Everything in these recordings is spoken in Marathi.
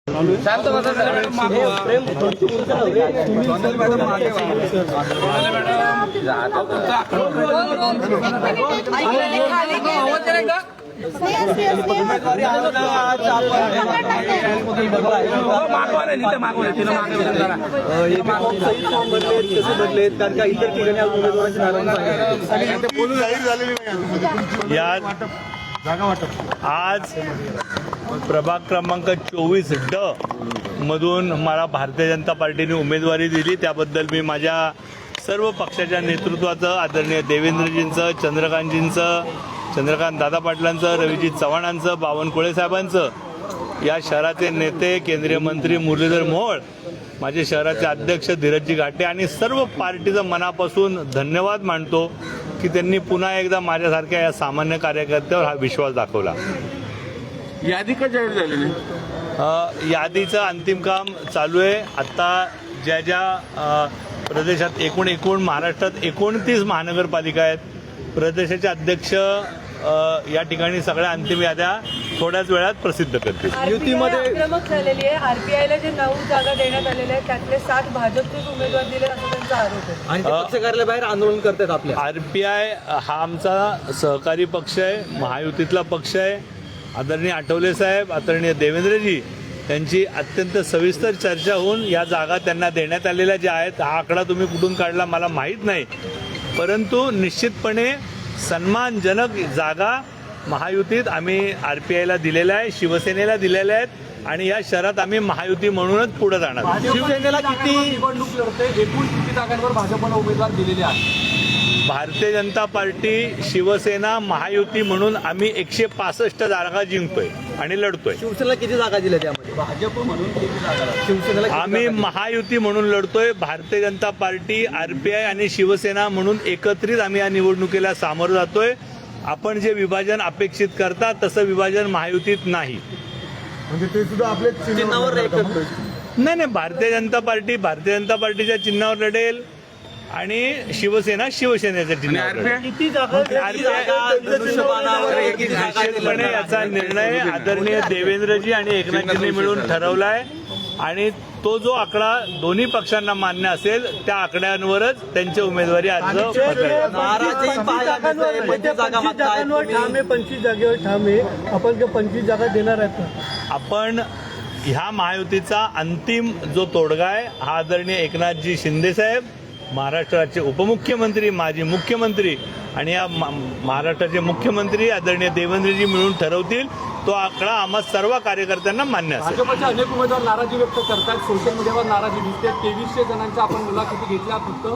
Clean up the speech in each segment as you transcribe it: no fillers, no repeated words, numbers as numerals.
शांत बसा आज प्रभाग क्रमांक 24D मधून मला भारतीय जनता पार्टीने उमेदवारी दिली, त्याबद्दल मी माझ्या सर्व पक्षाच्या नेतृत्वाचं, आदरणीय देवेंद्रजींचं, चंद्रकांत दादा पाटलांचं, रविजी चव्हाणांचं, बावनकुळे साहेबांचं, या शहराचे नेते केंद्रीय मंत्री मुरलीधर मोहोळ, माझे शहराचे अध्यक्ष धीरजजी घाटे आणि सर्व पार्टीचं मनापासून धन्यवाद मानतो की त्यांनी पुन्हा एकदा माझ्यासारख्या या सामान्य कार्यकर्त्यावर हा विश्वास दाखवला. यादी का जाहीर झालेली? यादीचं अंतिम काम चालू आहे. आत्ता ज्या प्रदेशात एकूण महाराष्ट्रात 29 महानगरपालिका आहेत. प्रदेशाचे अध्यक्ष या ठिकाणी सगळ्या अंतिम याद्या थोड्याच वेळात प्रसिद्ध करतील. युतीमध्ये आक्रमक झालेली आहे. आरपीआयला जे 9 जागा देण्यात आलेल्या आहेत त्यातले 7 भाजपचेच उमेदवार दिले असं त्यांचा आरोप आहे आणि पक्ष कार्यालयाबाहेर आंदोलन करतात. आपल्या आरपीआय हा आमचा सहकारी पक्ष आहे, महायुतीतला पक्ष आहे. आदरणीय आठवले साहेब, आदरणीय देवेंद्रजी त्यांची अत्यंत सविस्तर चर्चा होऊन या जागा त्यांना देण्यात आलेल्या ज्या आहेत, हा आकडा तुम्ही कुठून काढला मला माहीत नाही, परंतु निश्चितपणे सन्मानजनक जागा महायुतीत आम्ही आरपीआयला दिलेल्या आहे, शिवसेनेला दिलेल्या आहेत आणि या शहरात आम्ही महायुती म्हणूनच पुढे जाणार. शिवसेनेला किती निवडणूक लढते, एकूण किती जागांवर भाजपला उमेदवार दिलेले आहेत? भारतीय जनता पार्टी, शिवसेना, महायुती म्हणून आम्ही 165 जागा जिंकतोय आणि लढतोय. शिवसेनेला किती जागा दिल्या त्यामध्ये? भाजप म्हणून किती जागा? शिवसेनेला आम्ही महायुती म्हणून लढतोय. भारतीय जनता पार्टी, आरपीआय आणि शिवसेना म्हणून एकत्रित आम्ही या निवडणुकीला सामोरं जातोय. आपण जे विभाजन अपेक्षित करता तसं विभाजन महायुतीत नाही. म्हणजे ते सुद्धा आपल्या चिन्हावर नाही, भारतीय जनता पार्टीच्या चिन्हावर लढेल आणि शिवसेना शिवसेनेच्या चिन्हावर लढेल. निश्चितपणे याचा निर्णय आदरणीय देवेंद्रजी आणि एकनाथजींनी मिळून ठरवलाय आणि तो जो आकडा दोन्ही पक्षांना मान्य असेल त्या आकड्यांवरच त्यांचे उमेदवारी अर्ज 25 जागेवर ठाम आहे. आपण 25 जागा देणार आहेत. आपण ह्या महायुतीचा अंतिम जो तोडगा आहे हा आदरणीय एकनाथजी शिंदे साहेब, महाराष्ट्राचे उपमुख्यमंत्री, माजी मुख्यमंत्री आणि या महाराष्ट्राचे मुख्यमंत्री आदरणीय देवेंद्रजी मिळून ठरवतील. तो आकडा आम्हा सर्व कार्यकर्त्यांना मान्य असेल. भाजपचे अनेक उमेदवार नाराजी व्यक्त करतात, सोशल मीडियावर नाराजी दिसते. 2300 जणांच्या आपण मुलाखती घेतल्या, फक्त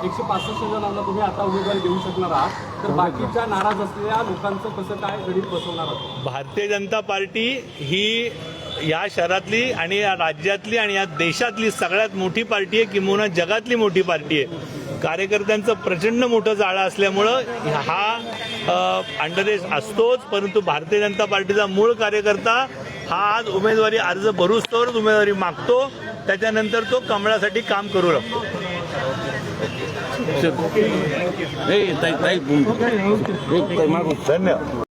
165 जणांना तुम्ही आता उमेदवारी देऊ शकणार आहात, तर बाकीच्या नाराज असलेल्या लोकांचं कसं काय गणित बसवणार आहात? भारतीय जनता पार्टी ही या शहरातली आणि या राज्यातली आणि या देशातली सगळ्यात मोठी पार्टी आहे, किंबहुना जगातली मोठी पार्टी आहे. कार्यकर्त्यांचं प्रचंड मोठं जाळं असल्यामुळं हा अंडरेस असतोच, परंतु भारतीय जनता पार्टीचा मूळ कार्यकर्ता हा आज उमेदवारी अर्ज भरूस्तोवरच उमेदवारी मागतो, त्याच्यानंतर तो कमळासाठी काम करू लागतो. धन्यवाद.